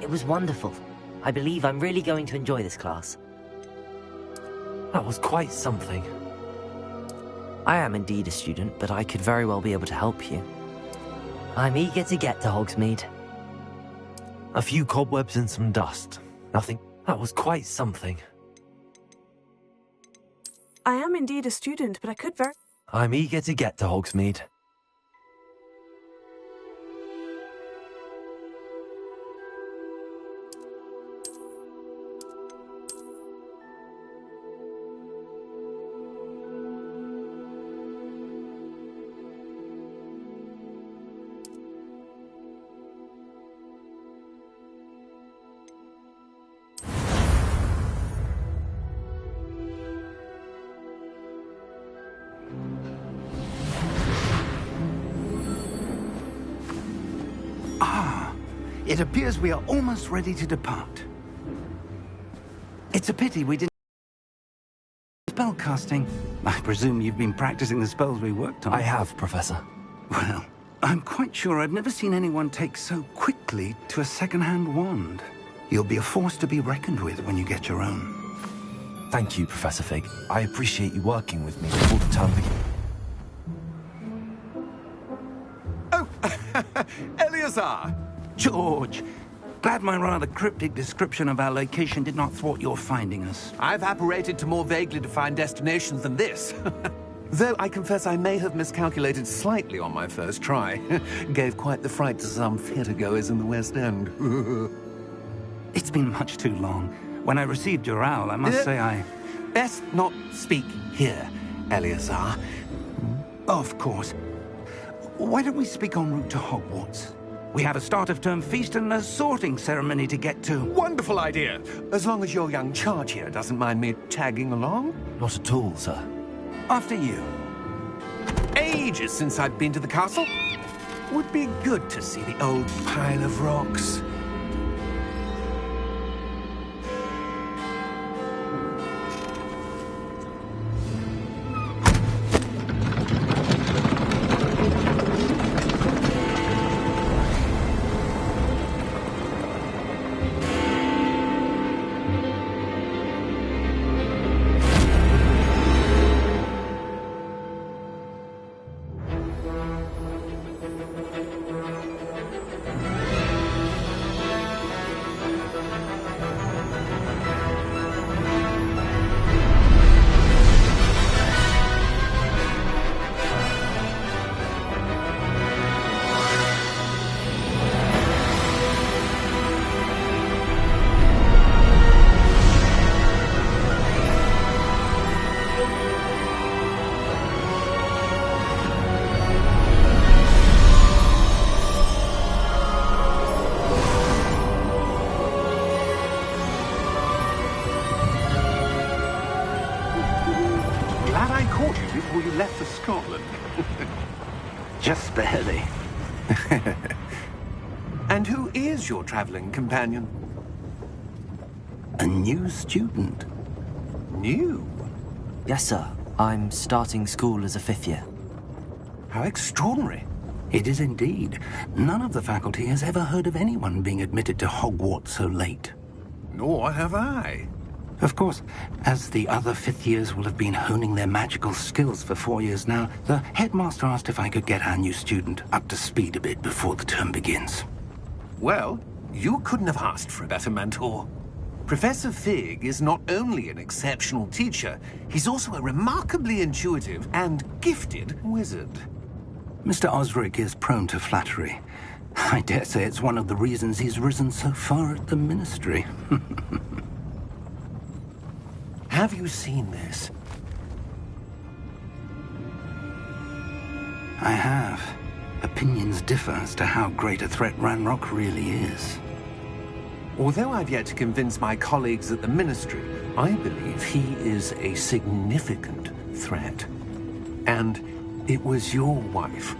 It was wonderful. I believe I'm really going to enjoy this class. That was quite something. I am indeed a student, but I could very well be able to help you. I'm eager to get to Hogsmeade. A few cobwebs and some dust. Nothing. That was quite something. I am indeed a student, but I could very... I'm eager to get to Hogsmeade. It appears we are almost ready to depart. It's a pity we didn't... Spellcasting. I presume you've been practicing the spells we worked on. I have, Professor. Well, I'm quite sure I've never seen anyone take so quickly to a second-hand wand. You'll be a force to be reckoned with when you get your own. Thank you, Professor Fig. I appreciate you working with me before the term begins. Oh, Elixirs! George, glad my rather cryptic description of our location did not thwart your finding us. I've apparated to more vaguely defined destinations than this. Though I confess I may have miscalculated slightly on my first try. Gave quite the fright to some theatre-goers in the West End. It's been much too long. When I received your owl, I must say I... Best not speak here, Elixirs. Of course. Why don't we speak en route to Hogwarts? We have a start-of-term feast and a sorting ceremony to get to. Wonderful idea! As long as your young charge here doesn't mind me tagging along. Not at all, sir. After you. Ages since I've been to the castle. Would be good to see the old pile of rocks. Before you left for Scotland. Just barely. And who is your traveling companion? A new student. New? Yes, sir. I'm starting school as a 5th year. How extraordinary. It is indeed. None of the faculty has ever heard of anyone being admitted to Hogwarts so late. Nor have I. Of course, as the other 5th years will have been honing their magical skills for 4 years now, the headmaster asked if I could get our new student up to speed a bit before the term begins. Well, you couldn't have asked for a better mentor. Professor Fig is not only an exceptional teacher, he's also a remarkably intuitive and gifted wizard. Mr. Osric is prone to flattery. I dare say it's one of the reasons he's risen so far at the Ministry. Have you seen this? I have. Opinions differ as to how great a threat Ranrock really is. Although I've yet to convince my colleagues at the Ministry, I believe he is a significant threat. And it was your wife,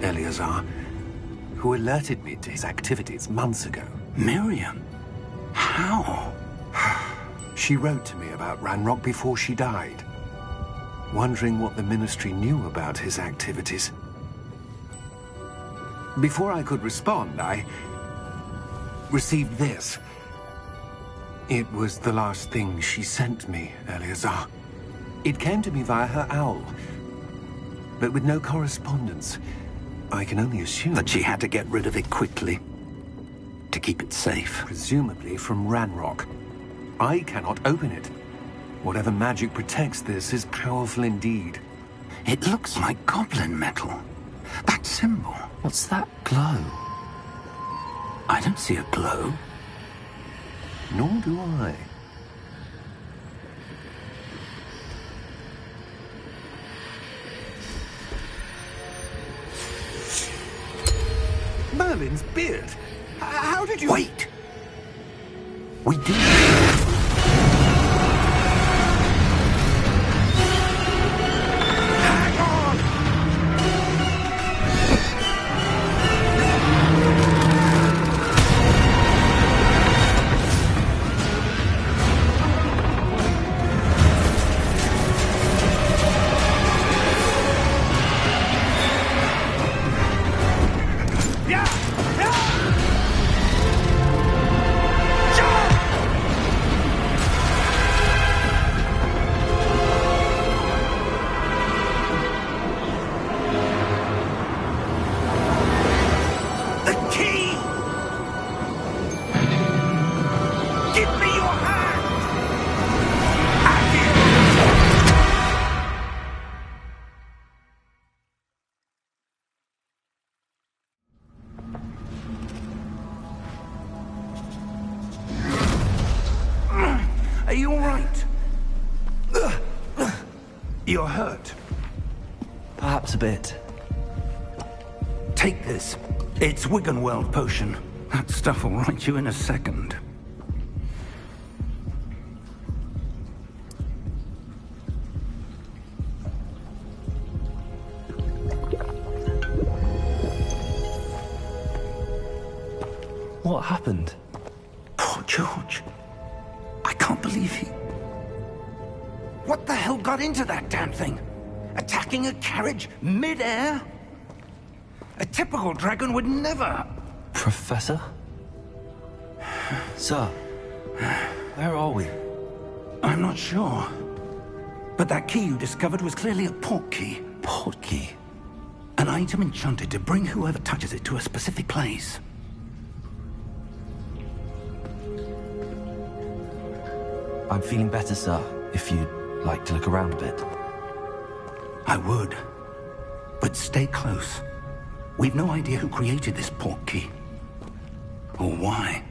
Elixirs, who alerted me to his activities months ago. Miriam? How? She wrote to me about Ranrock before she died, wondering what the Ministry knew about his activities. Before I could respond, I received this. It was the last thing she sent me, Elixirs. It came to me via her owl, but with no correspondence. I can only assume That she had to get rid of it quickly, to keep it safe. presumably from Ranrock. I cannot open it. Whatever magic protects this is powerful indeed. It looks like goblin metal. That symbol. What's that glow? I don't see a glow. Nor do I. Merlin's beard. How did you... Wait! We did. Hang on! you all right? You're hurt. Perhaps a bit. Take this. It's Wiggenweld potion. That stuff will right you in a second. What happened? Poor George. I can't believe he... What the hell got into that damn thing? Attacking a carriage mid-air? A typical dragon would never... Professor? Sir, where are we? I'm not sure. But that key you discovered was clearly a port key. Port key? An item enchanted to bring whoever touches it to a specific place. I'm feeling better, sir, if you'd like to look around a bit. I would. But stay close. We've no idea who created this port key. Or why.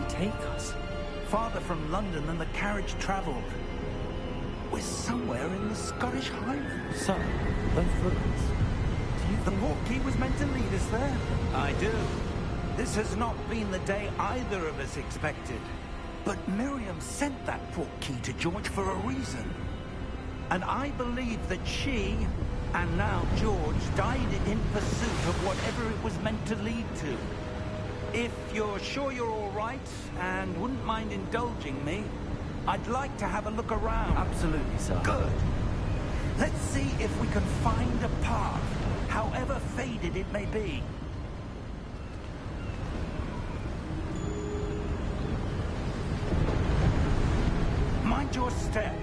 Take us? Farther from London than the carriage travelled. We're somewhere in the Scottish Highlands. Sir, those footprints. The port key was meant to lead us there? I do. This has not been the day either of us expected. But Miriam sent that port key to George for a reason. And I believe that she, and now George, died in pursuit of whatever it was meant to lead to. If you're sure you're all right, and wouldn't mind indulging me, I'd like to have a look around. Absolutely, sir. Good. Let's see if we can find a path, however faded it may be. Mind your step.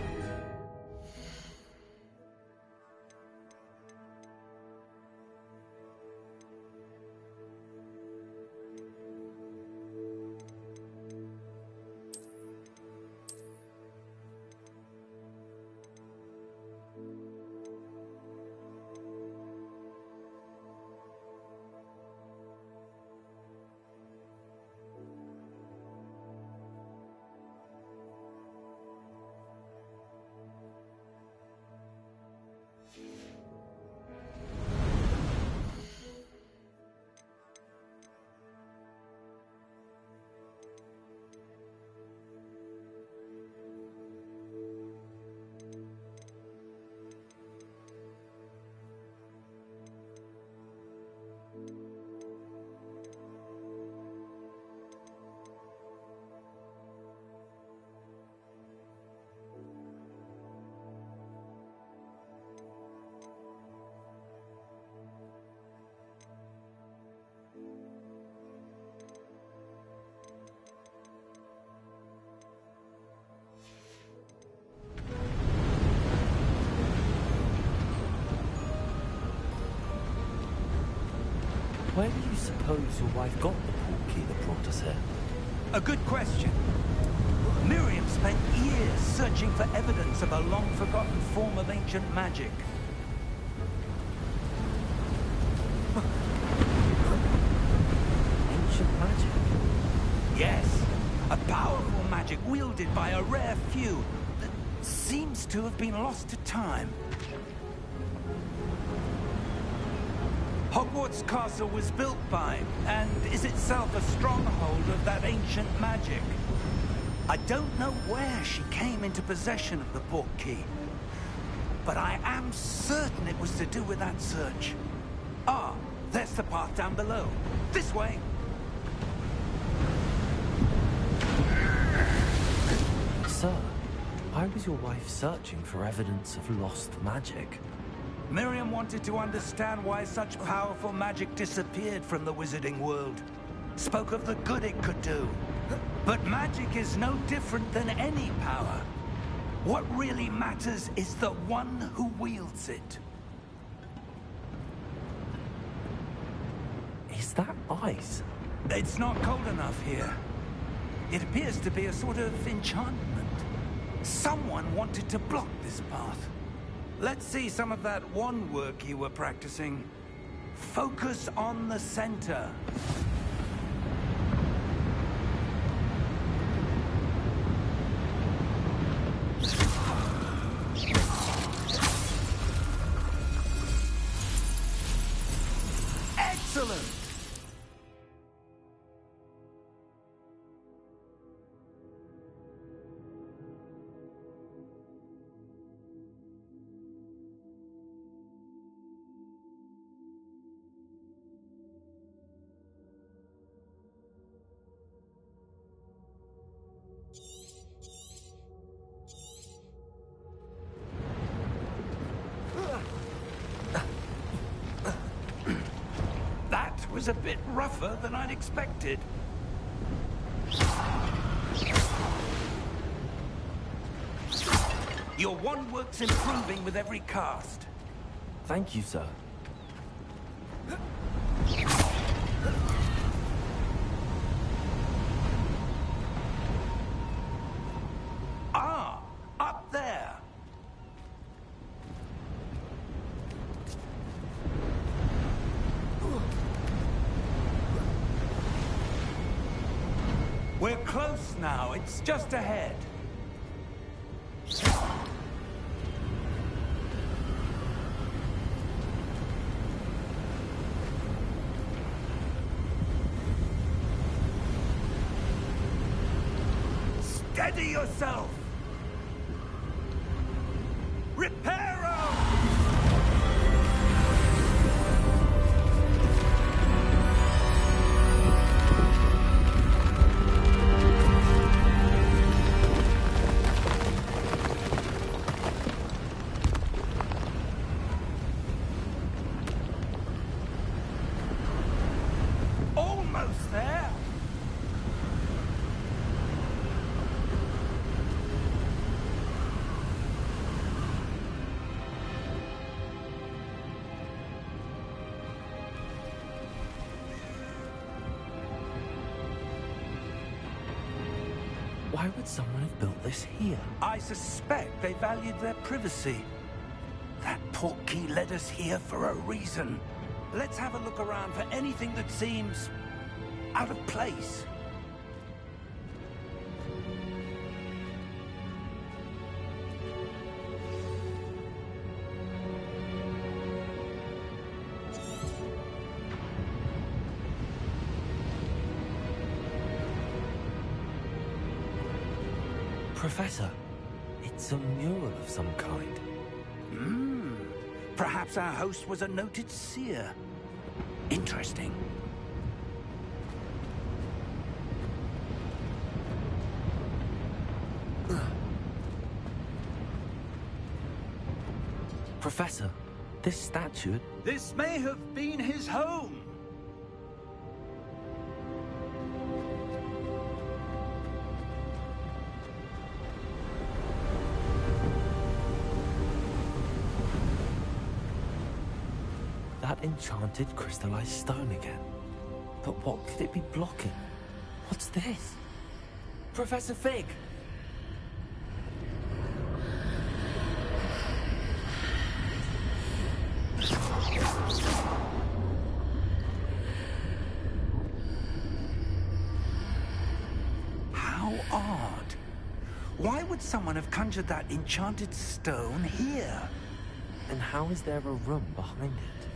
Where do you suppose your wife got the port key that brought us here? A good question. Miriam spent years searching for evidence of a long-forgotten form of ancient magic. Ancient magic? Yes, a powerful magic wielded by a rare few that seems to have been lost to time. Hogwarts Castle was built by, and is itself a stronghold of that ancient magic. I don't know where she came into possession of the port key, but I am certain it was to do with that search. Ah, there's the path down below. This way! Sir, why was your wife searching for evidence of lost magic? Miriam wanted to understand why such powerful magic disappeared from the wizarding world. Spoke of the good it could do. But magic is no different than any power. What really matters is the one who wields it. Is that ice? It's not cold enough here. It appears to be a sort of enchantment. Someone wanted to block this path. Let's see some of that wand work you were practicing. Focus on the center. Excellent! Was a bit rougher than I'd expected. Your wand work's improving with every cast. Thank you, sir. Ah, up there. We're close now. It's just ahead. Steady yourself! Reparo! Almost there! Why would someone have built this here? I suspect they valued their privacy. That portkey led us here for a reason. Let's have a look around for anything that seems out of place. Professor, it's a mural of some kind. Perhaps our host was a noted seer. Interesting. Professor, this statue... This may have been his home. That enchanted crystallized stone again. But what could it be blocking? What's this? Professor Fig! How odd. Why would someone have conjured that enchanted stone here? And how is there a room behind it?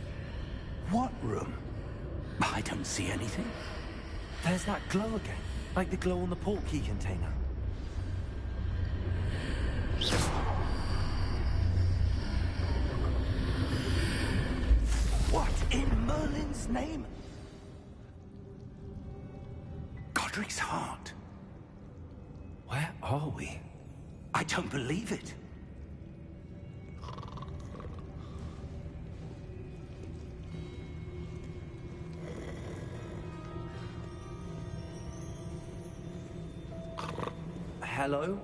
What room? I don't see anything. There's that glow again, like the glow on the portkey container. What in Merlin's name? Godric's heart. Where are we? I don't believe it. Hello?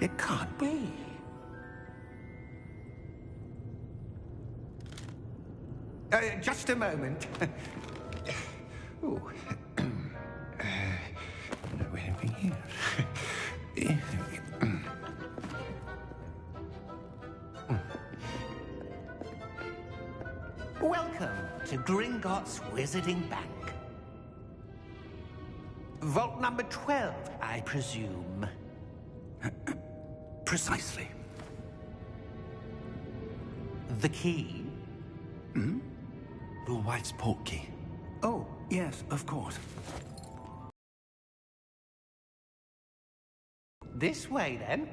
It can't be. Just a moment. Ooh. No, anything here. Welcome to Gringotts Wizarding Bank. Vault number 12, I presume. Precisely. The key? Your wife's portkey. Oh, yes, of course. This way, then.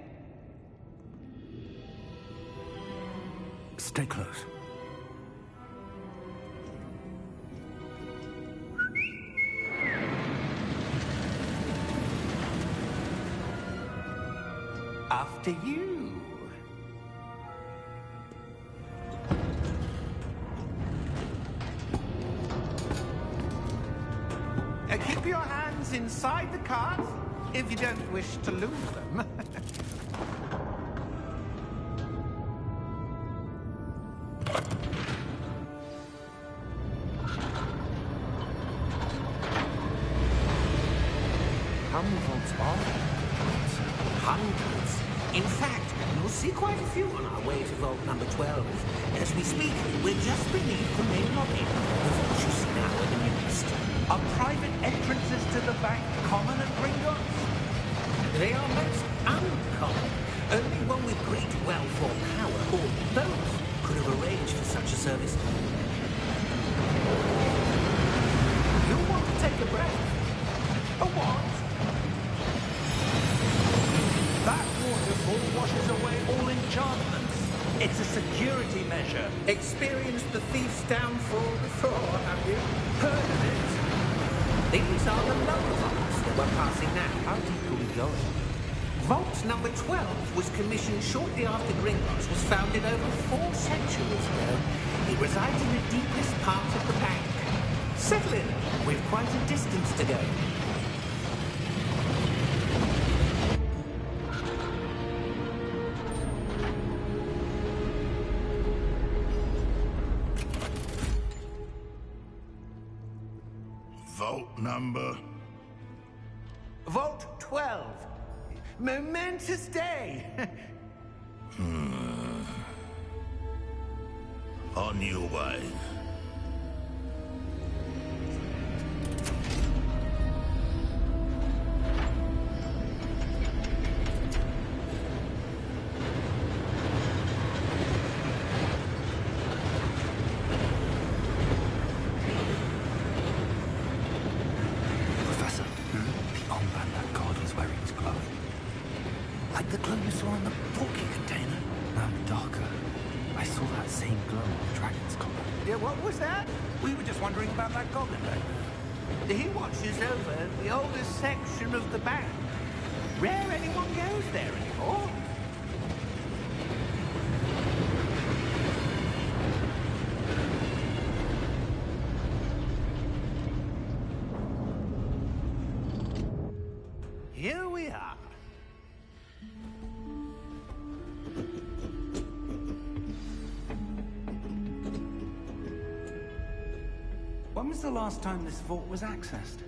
Stay close. After you. Keep your hands inside the cart if you don't wish to lose them. How many vaults are there? Hundreds. In fact, you'll see quite a few on our way to vault number 12. As we speak, we're just beneath the main lobby. The vault you see now in the midst. Are private entrances to the bank common at Gringotts? They are most uncommon. Only one with great wealth or power, or both, could have arranged for such a service. You'll want to take a breath. A what? That waterfall washes away all enchantments. It's a security measure. Experienced the thief's downfall before, have you? Heard of it? These are the lower vaults that we're passing now. How deep are we going? Vault number 12 was commissioned shortly after Gringotts was founded over 4 centuries ago. It resides in the deepest part of the bank. Settle in. We've quite a distance to go. Vault number? Vault 12. Momentous day. On your way. Professor, the armband that guard was wearing is glowing. Like the glow you saw on the portkey container? No, darker. I saw that same glow on the dragon's collar. Yeah, what was that? We were just wondering about that goblin back there. He watches over the oldest section of the bank. Rare anyone goes there anymore. Here we are. When was the last time this vault was accessed?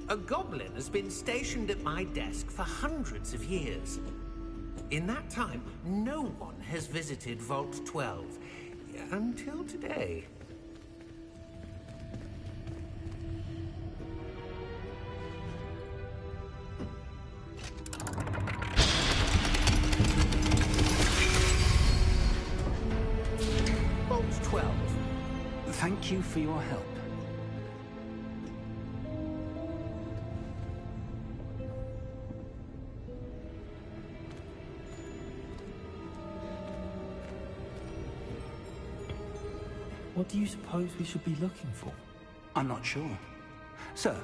A goblin has been stationed at my desk for hundreds of years. In that time, no one has visited Vault 12. Until today. Vault 12. Thank you for your help. What What do you suppose we should be looking for? I'm not sure. Sir,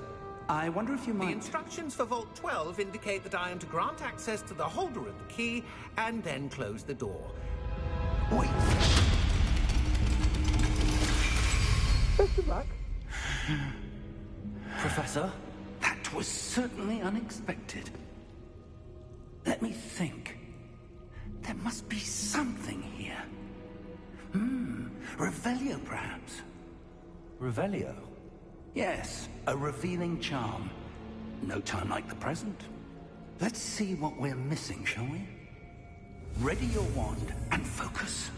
I wonder if you The might... instructions for Vault 12 indicate that I am to grant access to the holder of the key and then close the door. Wait! Best of luck. Professor? That was certainly unexpected. Let me think. There must be something here. Revelio, perhaps. Revelio? Yes, a revealing charm. No time like the present. Let's see what we're missing, shall we? Ready your wand and focus.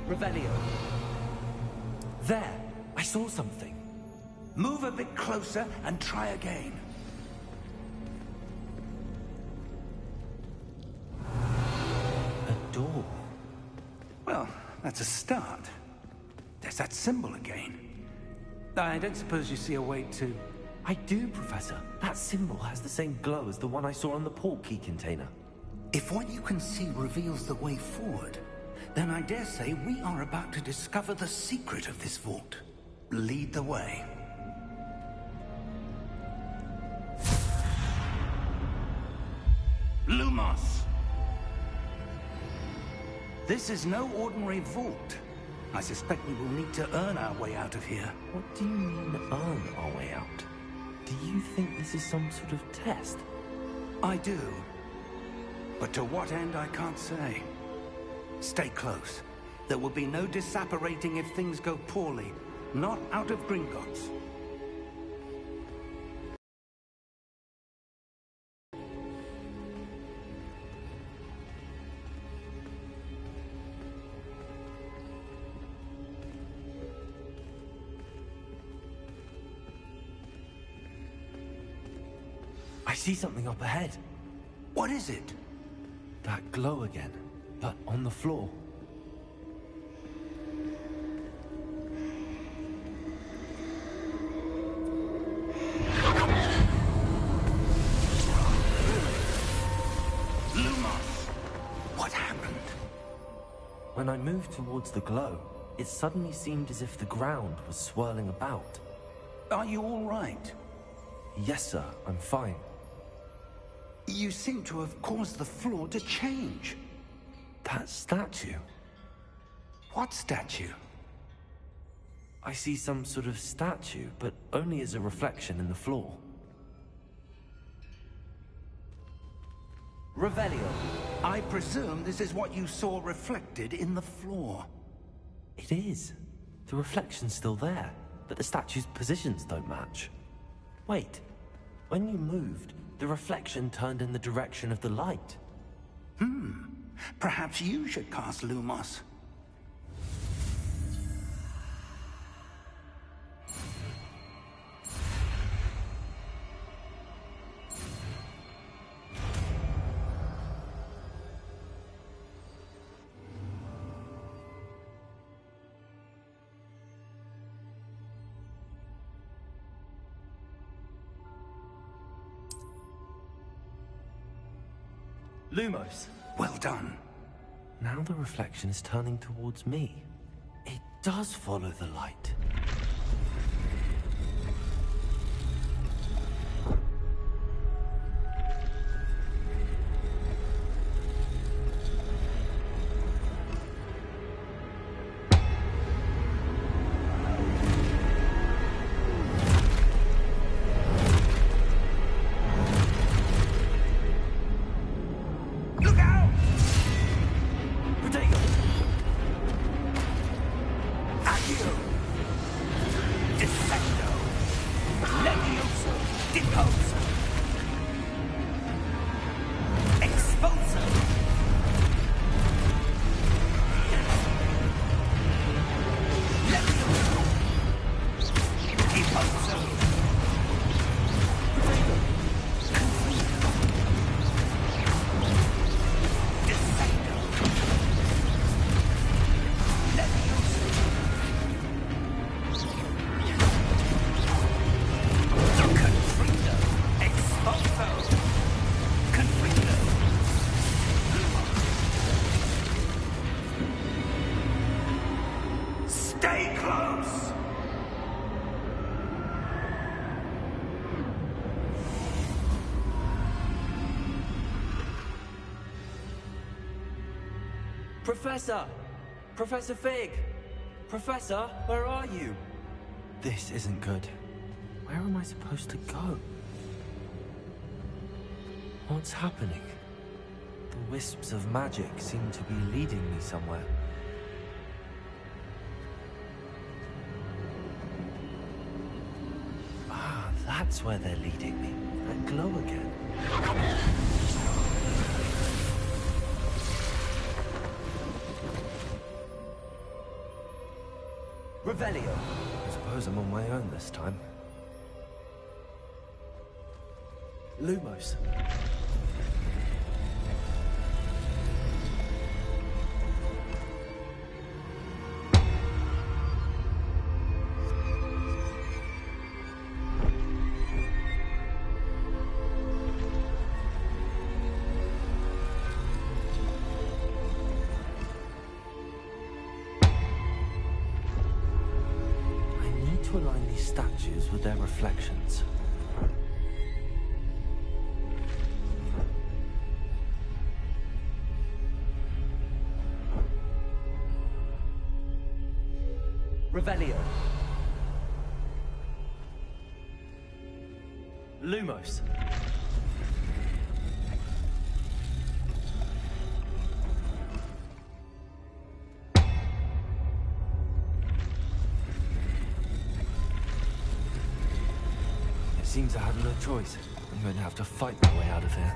Revelio. There! I saw something. Move a bit closer and try again. A door. Well, that's a start. There's that symbol again. I don't suppose you see a way to... I do, Professor. That symbol has the same glow as the one I saw on the port key container. If what you can see reveals the way forward, then I dare say we are about to discover the secret of this vault. Lead the way. Lumos! This is no ordinary vault. I suspect we will need to earn our way out of here. What do you mean, earn our way out? Do you think this is some sort of test? I do. But to what end, I can't say. Stay close. There will be no disapparating if things go poorly. Not out of Gringotts. I see something up ahead. What is it? That glow again, but on the floor. Lumos! What happened? When I moved towards the glow, it suddenly seemed as if the ground was swirling about. Are you all right? Yes, sir, I'm fine. You seem to have caused the floor to change. That statue. What statue? I see some sort of statue, but only as a reflection in the floor. Revelio. I presume this is what you saw reflected in the floor. It is. The reflection's still there, but the statue's positions don't match. Wait. When you moved, the reflection turned in the direction of the light. Perhaps you should cast Lumos. Lumos. Well done. Now the reflection is turning towards me. It does follow the light. Stay close! Professor! Professor Fig! Professor, where are you? This isn't good. Where am I supposed to go? What's happening? The wisps of magic seem to be leading me somewhere. Ah, that's where they're leading me. That glow again. Revelio! I suppose I'm on my own this time. Lumos. To align these statues with their reflections. Revelio. Lumos. Seems I have no choice. I'm going to have to fight my way out of here.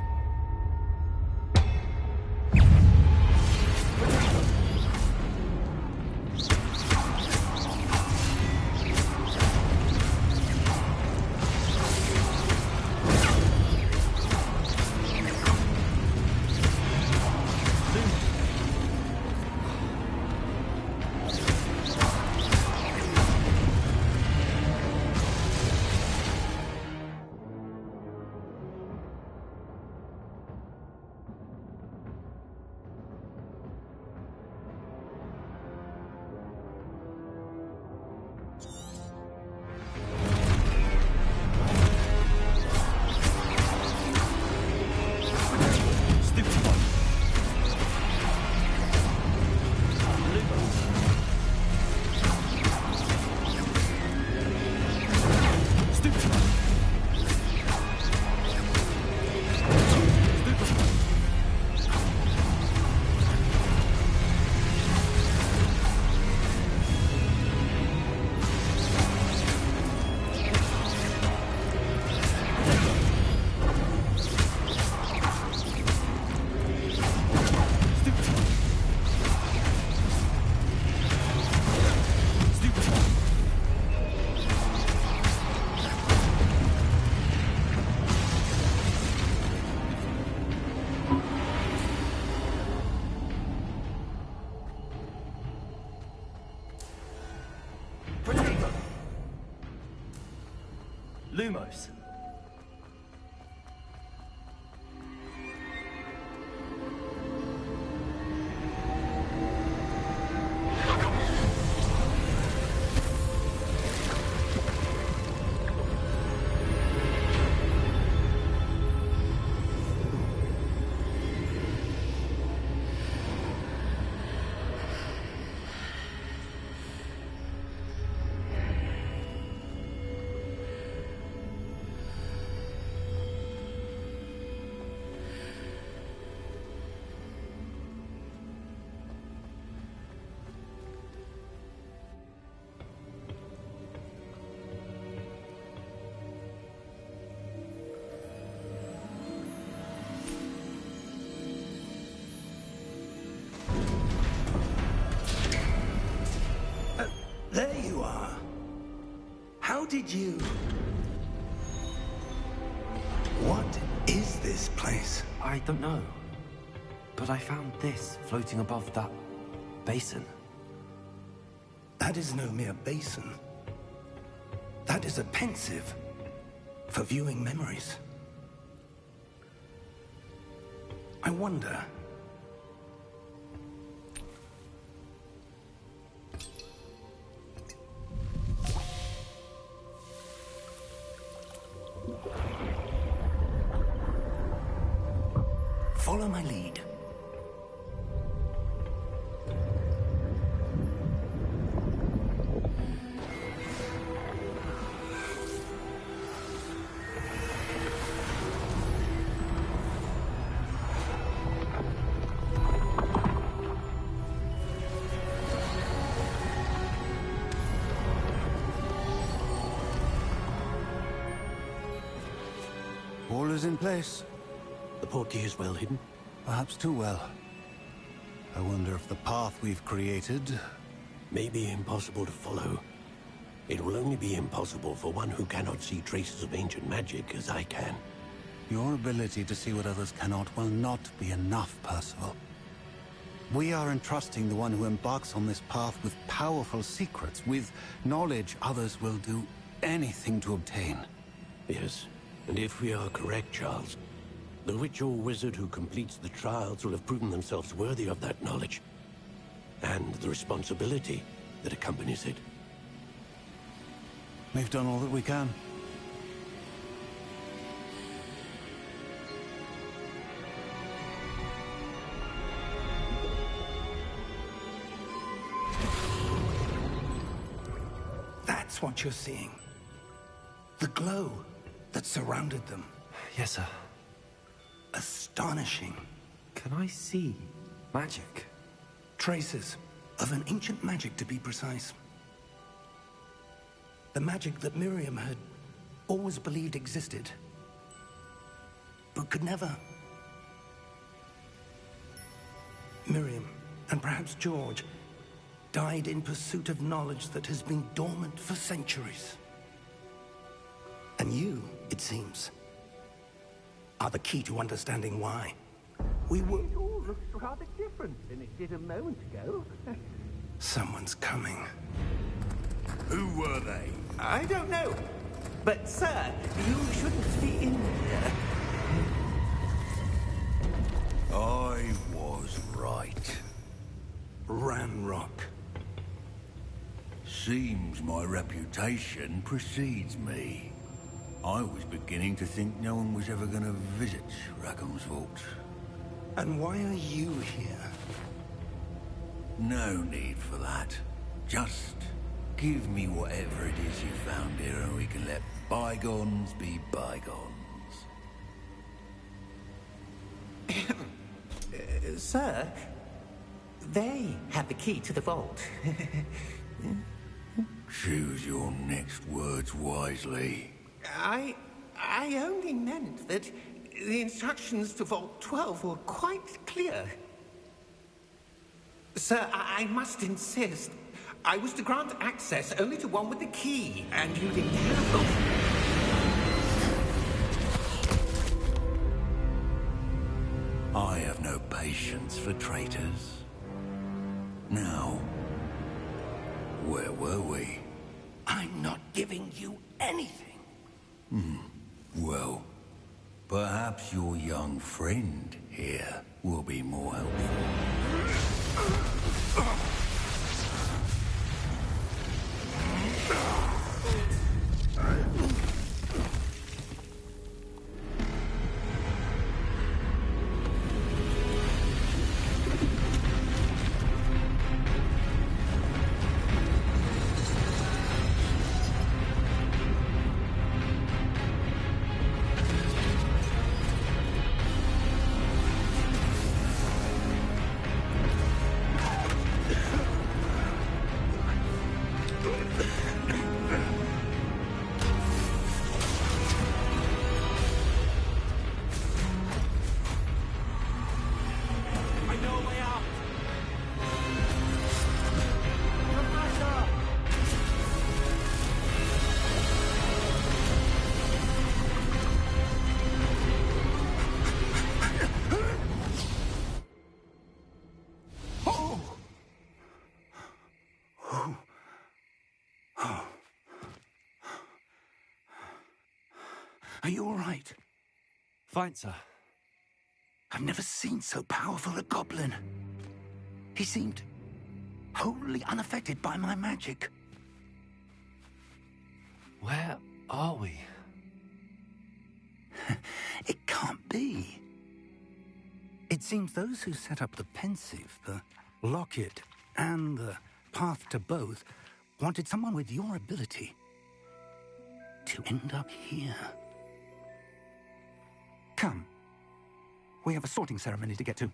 Lumos. There you are. How did you... What is this place? I don't know. But I found this floating above that basin. That is no mere basin. That is a pensive for viewing memories. I wonder... Follow my lead. All is in place. The portkey is well hidden. Perhaps too well. I wonder if the path we've created... May be impossible to follow. It will only be impossible for one who cannot see traces of ancient magic as I can. Your ability to see what others cannot will not be enough, Percival. We are entrusting the one who embarks on this path with powerful secrets, with knowledge others will do anything to obtain. Yes, and if we are correct, Charles, the witch or wizard who completes the trials will have proven themselves worthy of that knowledge, and the responsibility that accompanies it. We've done all that we can. That's what you're seeing. The glow that surrounded them. Yes, sir. Astonishing. Can I see magic? Traces of an ancient magic, to be precise. The magic that Miriam had always believed existed, but could never. Miriam, and perhaps George, died in pursuit of knowledge that has been dormant for centuries. And you, it seems, are the key to understanding why. We were... It all looks rather different than it did a moment ago. Someone's coming. Who were they? I don't know. But, sir, you shouldn't be in here. I was right. Ranrock. Seems my reputation precedes me. I was beginning to think no one was ever going to visit Rackham's vault. And why are you here? No need for that. Just give me whatever it is you found here and we can let bygones be bygones. Sir, they have the key to the vault. Choose your next words wisely. I only meant that the instructions to Vault 12 were quite clear. Sir, I must insist. I was to grant access only to one with the key, and you didn't have them. I have no patience for traitors. Now, where were we? I'm not giving you anything. Well, perhaps your young friend here will be more helpful. Are you all right? Fine, sir. I've never seen so powerful a goblin. He seemed wholly unaffected by my magic. Where are we? It can't be. It seems those who set up the pensive, the locket, and the path to both wanted someone with your ability to end up here. Come. We have a sorting ceremony to get to.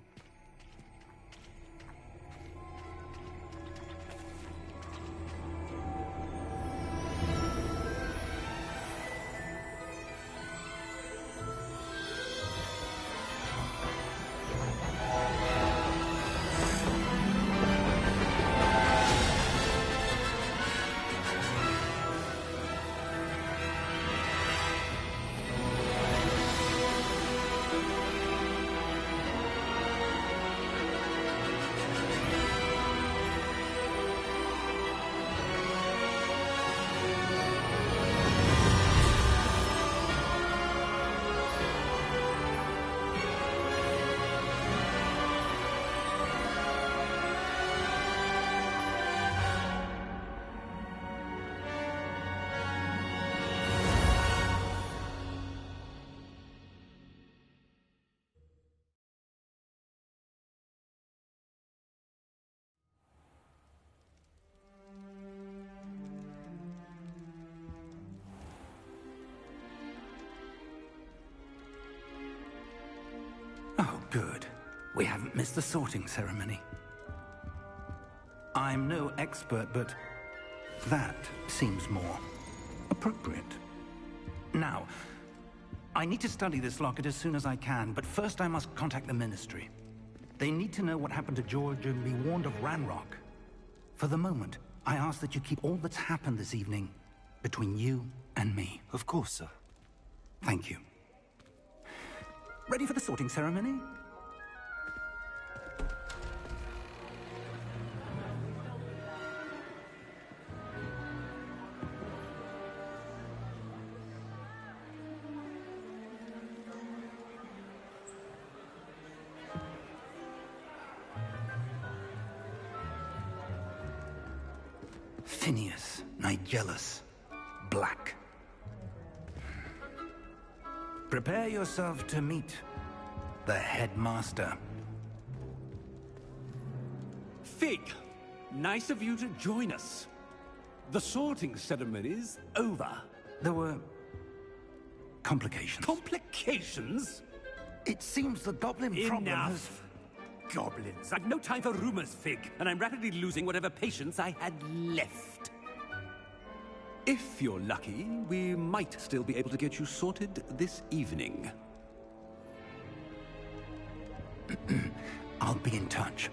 Oh, good. We haven't missed the sorting ceremony. I'm no expert, but that seems more appropriate. Now, I need to study this locket as soon as I can, but first I must contact the Ministry. They need to know what happened to George and be warned of Ranrock. For the moment, I ask that you keep all that's happened this evening between you and me. Of course, sir. Thank you. Ready for the sorting ceremony? Phineas, Nigellus, Black. Prepare yourself to meet the headmaster. Fig, nice of you to join us. The sorting ceremony's over. There were complications. Complications? It seems the goblin problem has... Enough! Goblins. I've no time for rumors, Fig, and I'm rapidly losing whatever patience I had left. If you're lucky, we might still be able to get you sorted this evening. I'll be in touch.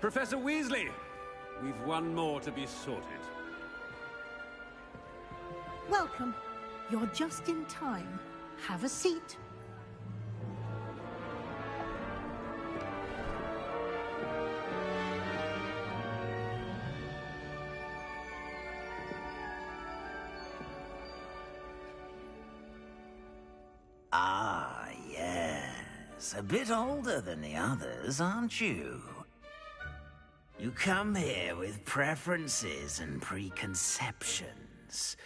Professor Weasley, we've one more to be sorted. Welcome. You're just in time. Have a seat. Ah, yes. A bit older than the others, aren't you? You come here with preferences and preconceptions.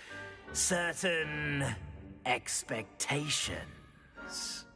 Certain expectations.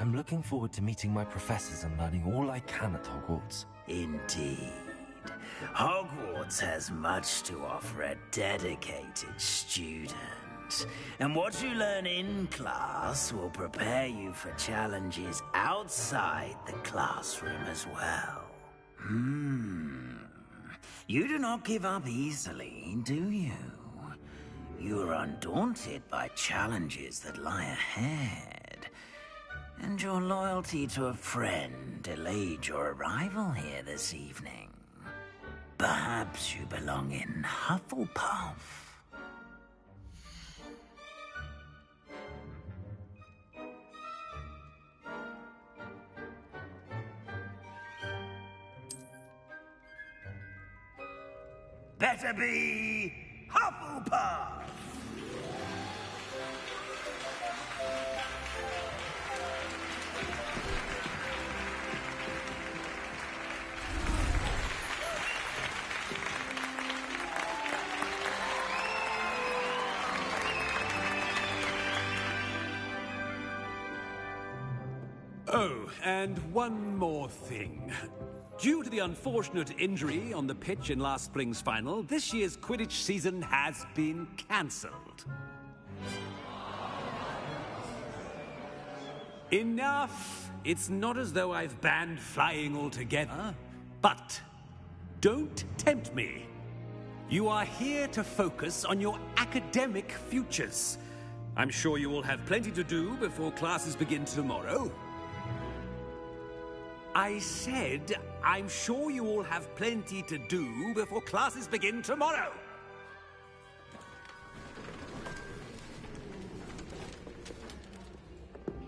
I'm looking forward to meeting my professors and learning all I can at Hogwarts. Indeed. Hogwarts has much to offer a dedicated student. And what you learn in class will prepare you for challenges outside the classroom as well. You do not give up easily, do you? You are undaunted by challenges that lie ahead. And your loyalty to a friend delayed your arrival here this evening. Perhaps you belong in Hufflepuff. Better be Hufflepuff! Oh, and one more thing. Due to the unfortunate injury on the pitch in last spring's final, this year's Quidditch season has been cancelled. Enough! It's not as though I've banned flying altogether. But don't tempt me. You are here to focus on your academic futures. I'm sure you will have plenty to do before classes begin tomorrow. I said, I'm sure you all have plenty to do before classes begin tomorrow.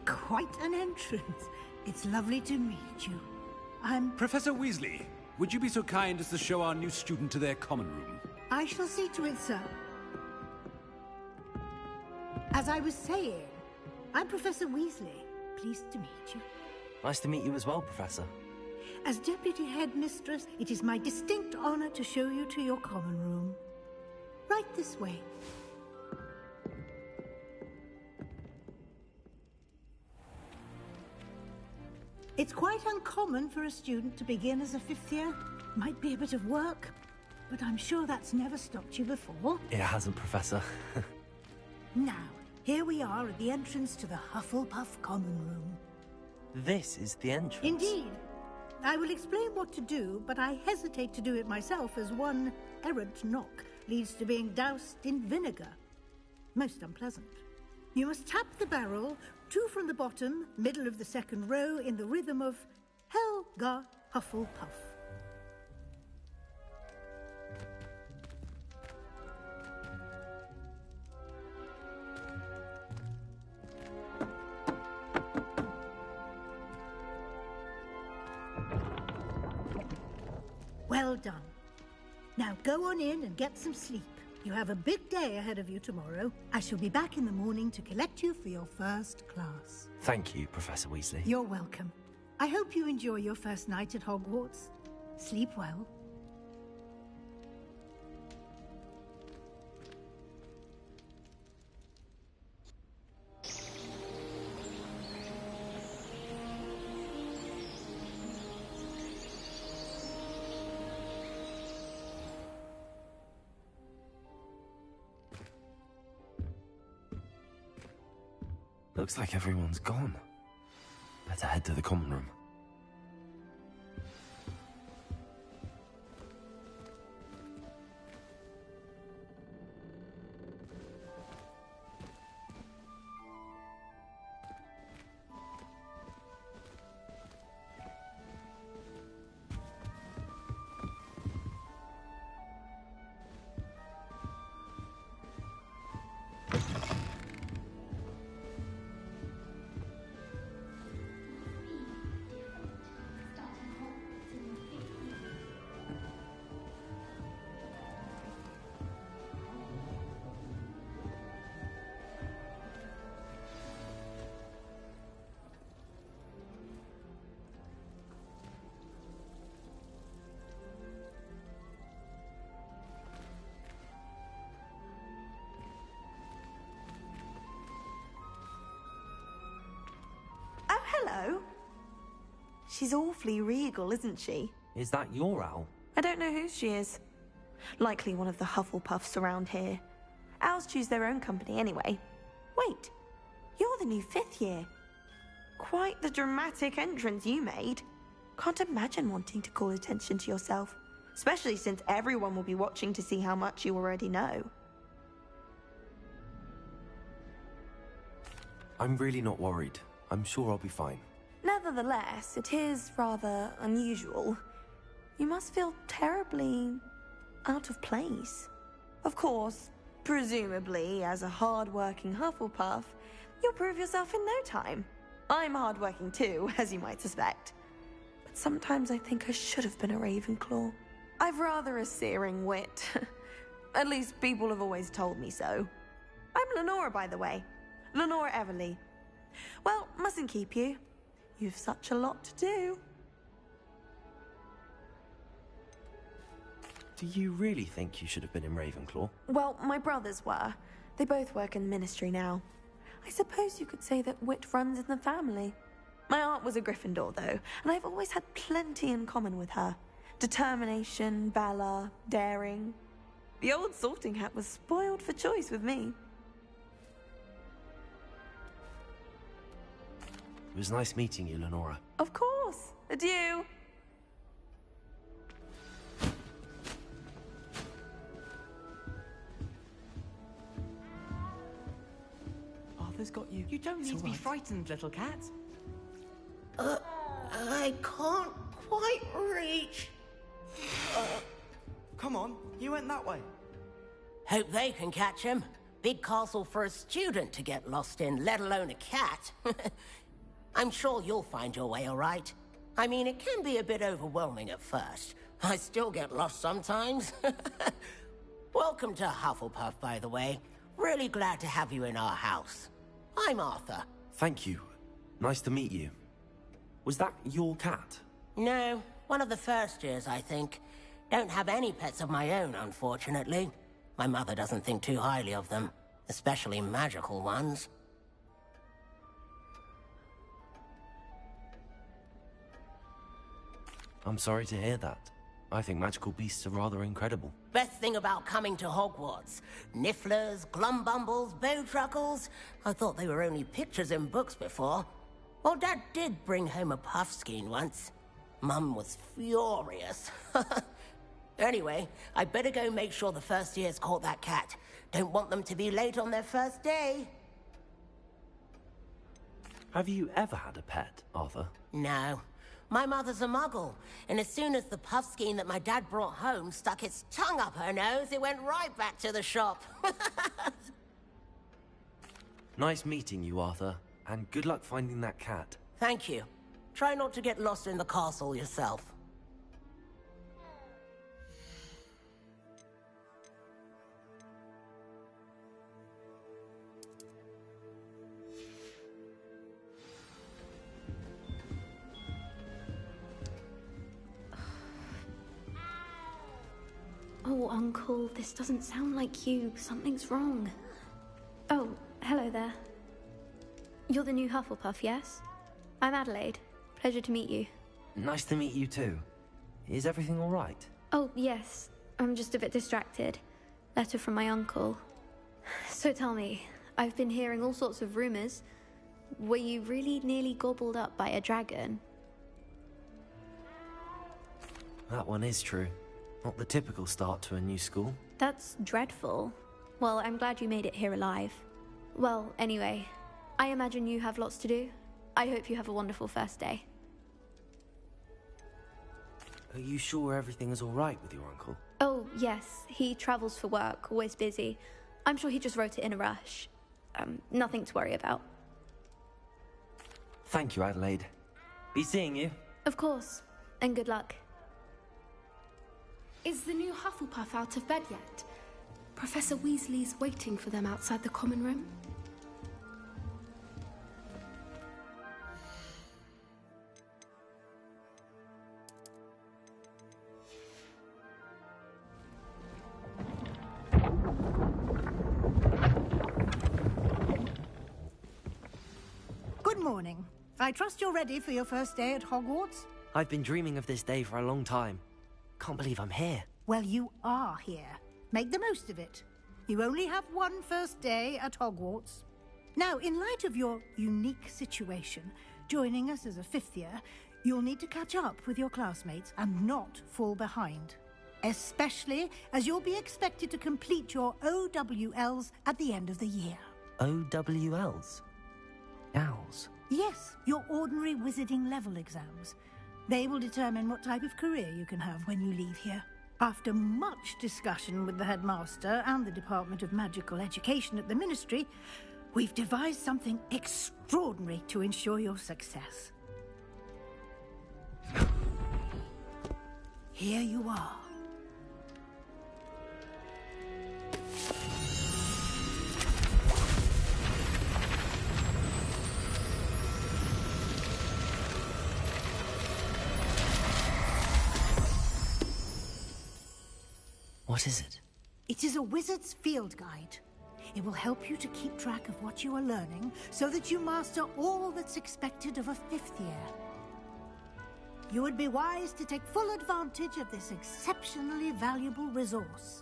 Quite an entrance. It's lovely to meet you. I'm... Professor Weasley, would you be so kind as to show our new student to their common room? I shall see to it, sir. As I was saying, I'm Professor Weasley. Pleased to meet you. Nice to meet you as well, Professor. As Deputy Headmistress, it is my distinct honor to show you to your common room. Right this way. It's quite uncommon for a student to begin as a fifth year. Might be a bit of work, but I'm sure that's never stopped you before. It hasn't, Professor. Now, here we are at the entrance to the Hufflepuff common room. This is the entrance? Indeed. I will explain what to do, but I hesitate to do it myself as one errant knock leads to being doused in vinegar. Most unpleasant. You must tap the barrel, 2 from the bottom, middle of the second row, in the rhythm of Helga Hufflepuff. Well done. Now go on in and get some sleep. You have a big day ahead of you tomorrow. I shall be back in the morning to collect you for your first class. Thank you, Professor Weasley. You're welcome. I hope you enjoy your first night at Hogwarts. Sleep well. Looks like everyone's gone. Better head to the common room. hello. She's awfully regal, isn't she? Is that your owl? I don't know whose she is. Likely one of the Hufflepuffs around here. Owls choose their own company anyway. Wait, you're the new 5th year. Quite the dramatic entrance you made. Can't imagine wanting to call attention to yourself, especially since everyone will be watching to see how much you already know. I'm really not worried. I'm sure I'll be fine. Nevertheless, it is rather unusual. You must feel terribly out of place. Of course, presumably, as a hard-working Hufflepuff, you'll prove yourself in no time. I'm hard-working too, as you might suspect. But sometimes I think I should have been a Ravenclaw. I've rather a searing wit. At least people have always told me so. I'm Lenora, by the way. Lenora Everly. Well, mustn't keep you. You've such a lot to do. Do you really think you should have been in Ravenclaw? Well, my brothers were. They both work in the Ministry now. I suppose you could say that wit runs in the family. My aunt was a Gryffindor, though, and I've always had plenty in common with her. Determination, valor, daring. The old sorting hat was spoiled for choice with me. It was nice meeting you, Lenora. Of course. Adieu. Arthur's got you. You don't need to be frightened, little cat. I can't quite reach. Come on, you went that way. Hope they can catch him. Big castle for a student to get lost in, let alone a cat. I'm sure you'll find your way all right. I mean, it can be a bit overwhelming at first. I still get lost sometimes. Welcome to Hufflepuff, by the way. Really glad to have you in our house. I'm Arthur. Thank you. Nice to meet you. Was that your cat? No, one of the first years, I think. Don't have any pets of my own, unfortunately. My mother doesn't think too highly of them, especially magical ones. I'm sorry to hear that. I think magical beasts are rather incredible. Best thing about coming to Hogwarts. Nifflers, Glumbumbles, Bowtruckles. I thought they were only pictures in books before. Well, Dad did bring home a Puffskein once. Mum was furious. Anyway, I better go make sure the first years caught that cat. Don't want them to be late on their first day. Have you ever had a pet, Arthur? No. My mother's a muggle, and as soon as the Puffskein that my dad brought home stuck its tongue up her nose, it went right back to the shop. Nice meeting you, Arthur, and good luck finding that cat. Thank you. Try not to get lost in the castle yourself. Oh, Uncle, this doesn't sound like you. Something's wrong. Oh, hello there. You're the new Hufflepuff, yes? I'm Adelaide. Pleasure to meet you. Nice to meet you too. Is everything all right? Oh, yes. I'm just a bit distracted. Letter from my uncle. So tell me, I've been hearing all sorts of rumors. Were you really nearly gobbled up by a dragon? That one is true. Not the typical start to a new school. That's dreadful. Well, I'm glad you made it here alive. Well, anyway, I imagine you have lots to do. I hope you have a wonderful first day. Are you sure everything is all right with your uncle? Oh, yes. He travels for work, always busy. I'm sure he just wrote it in a rush. Nothing to worry about. Thank you, Adelaide. Be seeing you. Of course. And good luck. Is the new Hufflepuff out of bed yet? Professor Weasley's waiting for them outside the common room. Good morning. I trust you're ready for your first day at Hogwarts? I've been dreaming of this day for a long time. Can't believe I'm here. Well, you are here. Make the most of it. You only have one first day at Hogwarts. Now, in light of your unique situation, joining us as a fifth year, you'll need to catch up with your classmates and not fall behind. Especially as you'll be expected to complete your OWLs at the end of the year. OWLs? Owls? Yes, your ordinary wizarding level exams. They will determine what type of career you can have when you leave here. After much discussion with the headmaster and the Department of Magical Education at the Ministry, we've devised something extraordinary to ensure your success. Here you are. What is it? It is a wizard's field guide. It will help you to keep track of what you are learning so that you master all that's expected of a fifth year. You would be wise to take full advantage of this exceptionally valuable resource.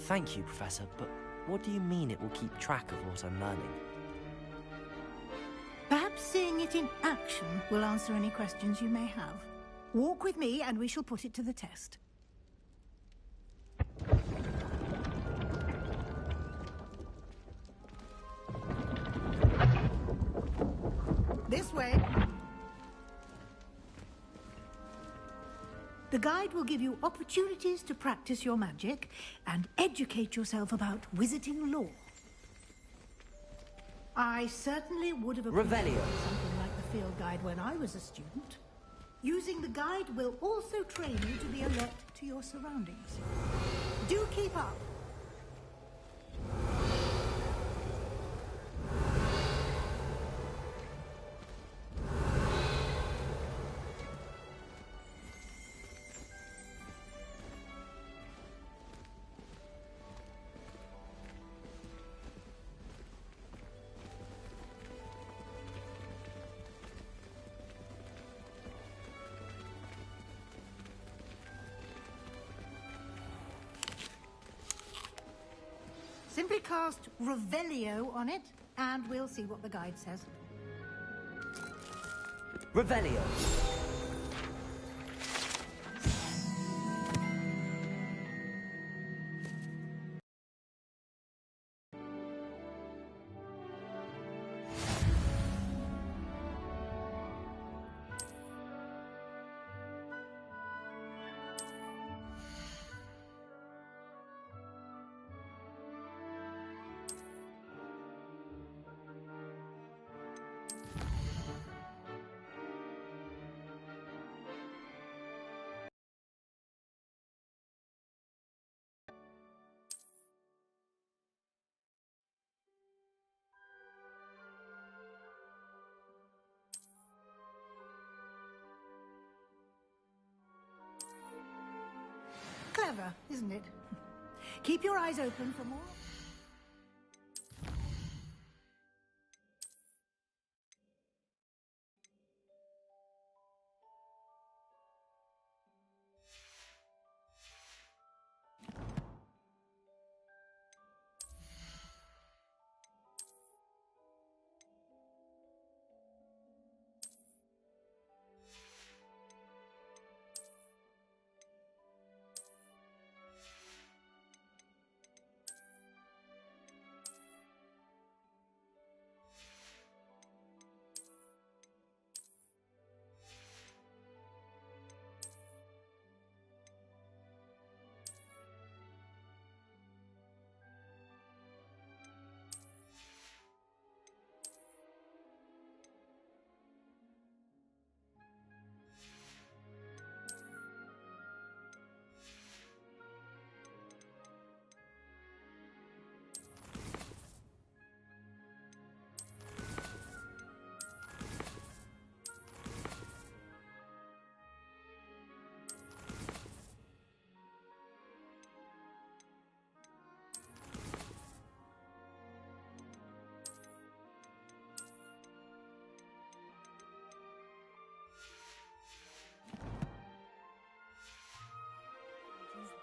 Thank you, Professor, but what do you mean it will keep track of what I'm learning? Perhaps seeing it in action will answer any questions you may have. Walk with me and we shall put it to the test. This way. The guide will give you opportunities to practice your magic and educate yourself about wizarding lore. I certainly would have appreciated something like the field guide when I was a student. Using the guide will also train you to be alert to your surroundings. Do keep up. Simply cast Revelio on it, and we'll see what the guide says. Revelio. Clever, isn't it? Keep your eyes open for more.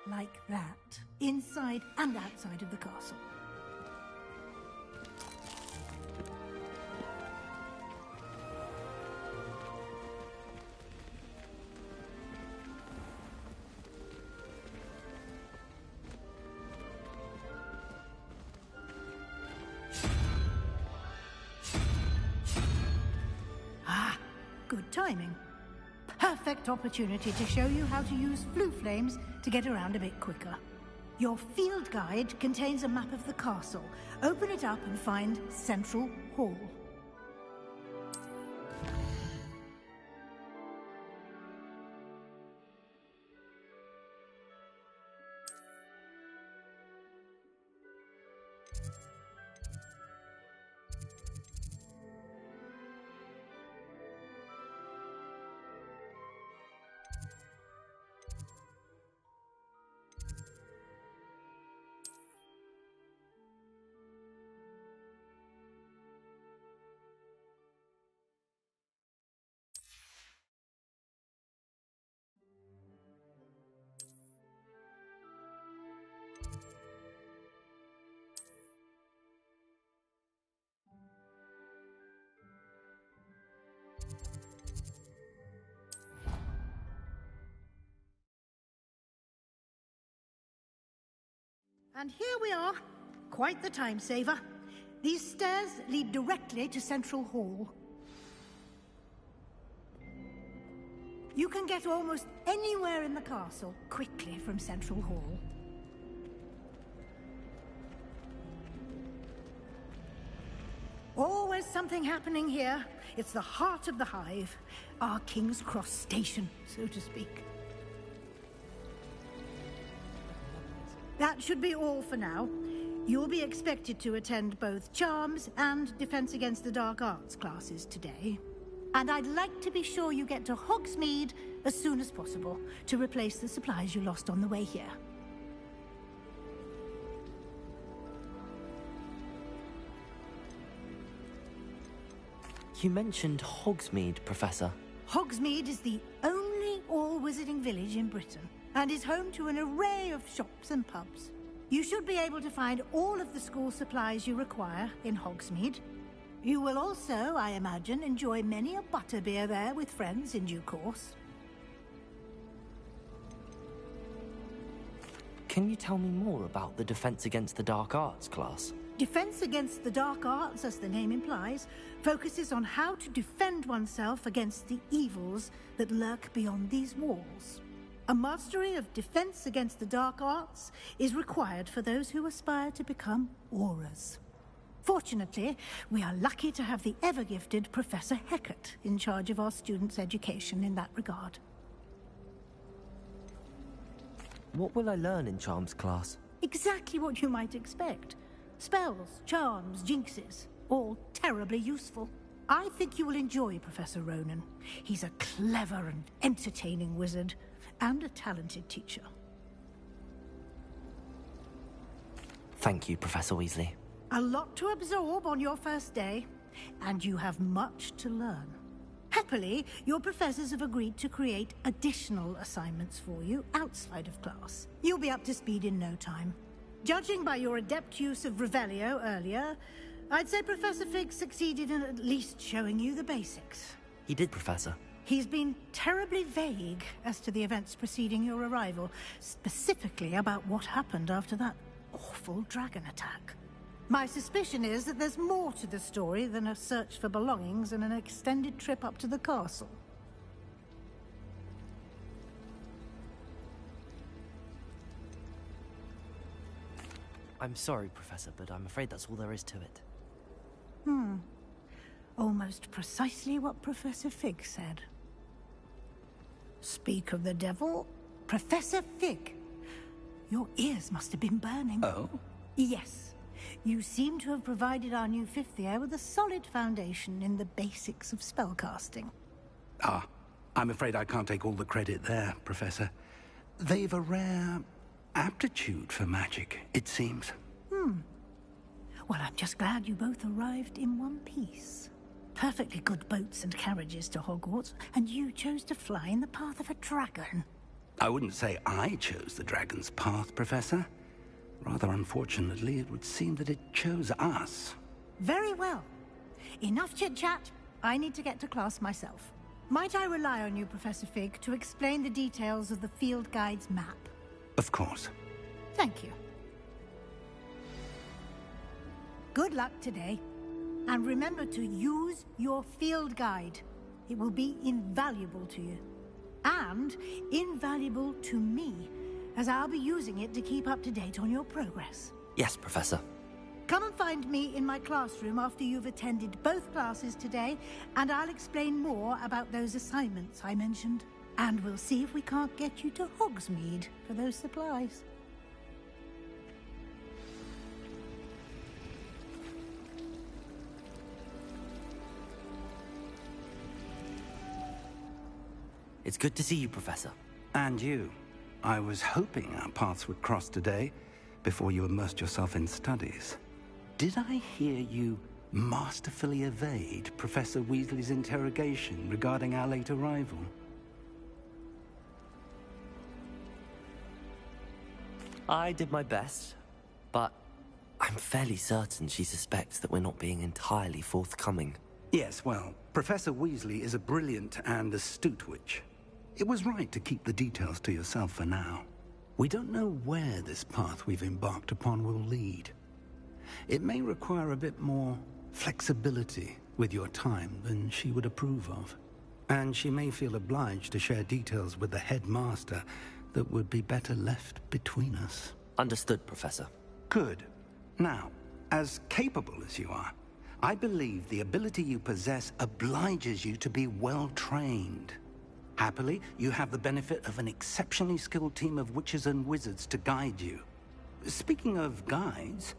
like that, inside and outside of the castle. Ah, good timing. Perfect opportunity to show you how to use flue flames to get around a bit quicker. Your field guide contains a map of the castle. Open it up and find Central Hall. And here we are. Quite the time saver. These stairs lead directly to Central Hall. You can get almost anywhere in the castle quickly from Central Hall. Always something happening here. It's the heart of the hive. Our King's Cross station, so to speak. That should be all for now. You'll be expected to attend both Charms and Defense Against the Dark Arts classes today. And I'd like to be sure you get to Hogsmeade as soon as possible to replace the supplies you lost on the way here. You mentioned Hogsmeade, Professor. Hogsmeade is the only all-wizarding village in Britain and is home to an array of shops and pubs. You should be able to find all of the school supplies you require in Hogsmeade. You will also, I imagine, enjoy many a butterbeer there with friends in due course. Can you tell me more about the Defense Against the Dark Arts class? Defense Against the Dark Arts, as the name implies, focuses on how to defend oneself against the evils that lurk beyond these walls. A mastery of Defense Against the Dark Arts is required for those who aspire to become Aurors. Fortunately, we are lucky to have the ever-gifted Professor Hecat in charge of our students' education in that regard. What will I learn in Charms class? Exactly what you might expect. Spells, charms, jinxes, all terribly useful. I think you will enjoy Professor Ronan. He's a clever and entertaining wizard, and a talented teacher. Thank you, Professor Weasley. A lot to absorb on your first day, and you have much to learn. Happily, your professors have agreed to create additional assignments for you outside of class. You'll be up to speed in no time. Judging by your adept use of Revelio earlier, I'd say Professor Fig succeeded in at least showing you the basics. He did, Professor. He's been terribly vague as to the events preceding your arrival, specifically about what happened after that awful dragon attack. My suspicion is that there's more to the story than a search for belongings and an extended trip up to the castle. I'm sorry, Professor, but I'm afraid that's all there is to it. Almost precisely what Professor Fig said. Speak of the devil, Professor Fig. Your ears must have been burning. Oh? Yes. You seem to have provided our new fifth year with a solid foundation in the basics of spellcasting. Ah, I'm afraid I can't take all the credit there, Professor. They've a rare aptitude for magic, it seems. Well, I'm just glad you both arrived in one piece. Perfectly good boats and carriages to Hogwarts, and you chose to fly in the path of a dragon. I wouldn't say I chose the dragon's path, Professor. Rather unfortunately, it would seem that it chose us. Very well. Enough chit-chat. I need to get to class myself. Might I rely on you, Professor Fig, to explain the details of the field guide's map? Of course. Thank you. Good luck today. And remember to use your field guide. It will be invaluable to you. And invaluable to me, as I'll be using it to keep up to date on your progress. Yes, Professor. Come and find me in my classroom after you've attended both classes today, and I'll explain more about those assignments I mentioned. And we'll see if we can't get you to Hogsmeade for those supplies. It's good to see you, Professor. And you. I was hoping our paths would cross today, before you immersed yourself in studies. Did I hear you masterfully evade Professor Weasley's interrogation regarding our late arrival? I did my best, but I'm fairly certain she suspects that we're not being entirely forthcoming. Yes, well, Professor Weasley is a brilliant and astute witch. It was right to keep the details to yourself for now. We don't know where this path we've embarked upon will lead. It may require a bit more flexibility with your time than she would approve of. And she may feel obliged to share details with the headmaster that would be better left between us. Understood, Professor. Good. Now, as capable as you are, I believe the ability you possess obliges you to be well trained. Happily, you have the benefit of an exceptionally skilled team of witches and wizards to guide you. Speaking of guides,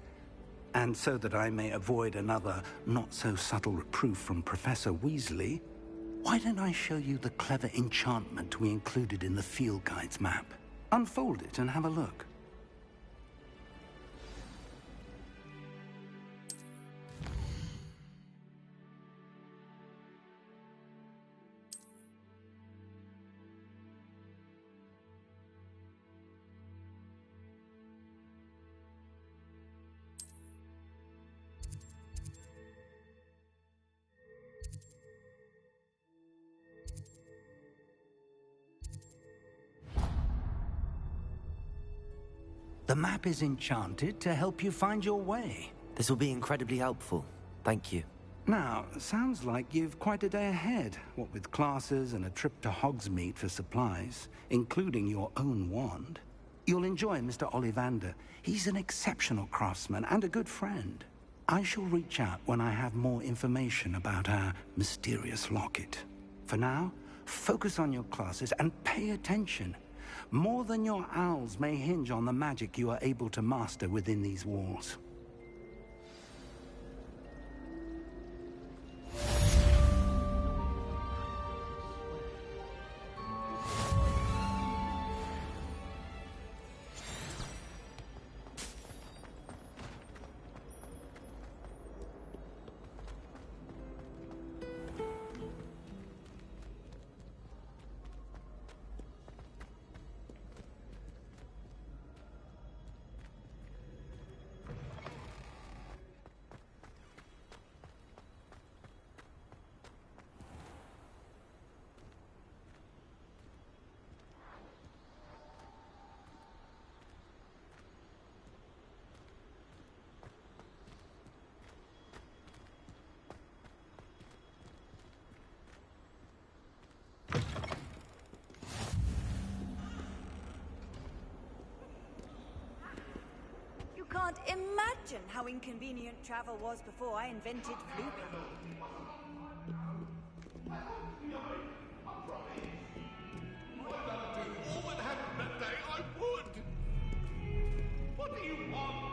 and so that I may avoid another not-so-subtle reproof from Professor Weasley, why don't I show you the clever enchantment we included in the field guide's map? Unfold it and have a look. The map is enchanted to help you find your way. This will be incredibly helpful. Thank you. Now, sounds like you've quite a day ahead, what with classes and a trip to Hogsmeade for supplies, including your own wand. You'll enjoy Mr. Ollivander. He's an exceptional craftsman and a good friend. I shall reach out when I have more information about our mysterious locket. For now, focus on your classes and pay attention. More than your owls may hinge on the magic you are able to master within these walls. Can't imagine how inconvenient travel was before I invented flooping. All that happened that day, I would! What do you want?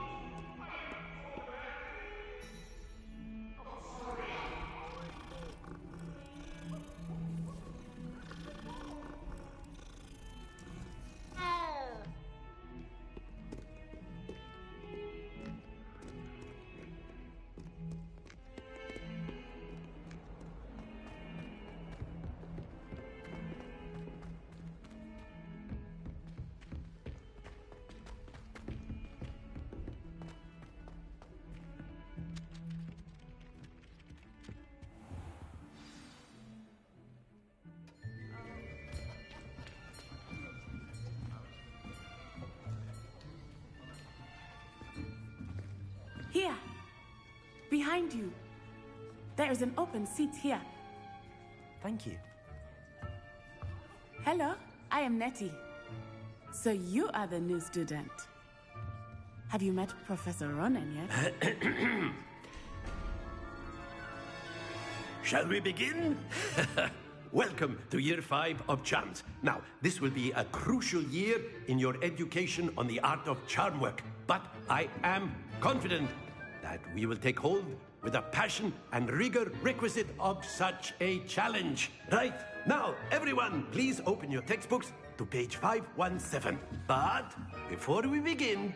behind you. There is an open seat here. Thank you. Hello, I am Nettie. So you are the new student. Have you met Professor Ronan yet? Shall we begin? Welcome to Year 5 of Charms. Now, this will be a crucial year in your education on the art of charm work. But I am confident that we will take hold with the passion and rigor requisite of such a challenge. Right, now, everyone, please open your textbooks to page 517. But before we begin,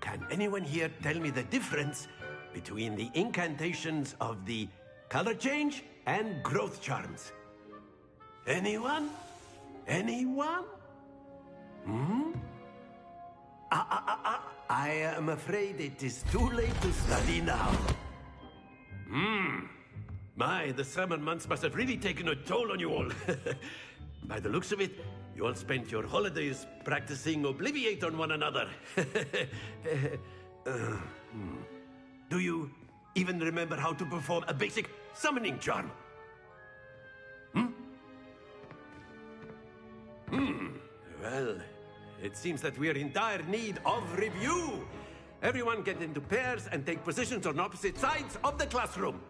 can anyone here tell me the difference between the incantations of the color change and growth charms? Anyone? Anyone? I am afraid it is too late to study now. My, the summer months must have really taken a toll on you all. By the looks of it, you all spent your holidays practicing Obliviate on one another. Do you even remember how to perform a basic summoning charm? Well, it seems that we are in dire need of review. Everyone get into pairs and take positions on opposite sides of the classroom.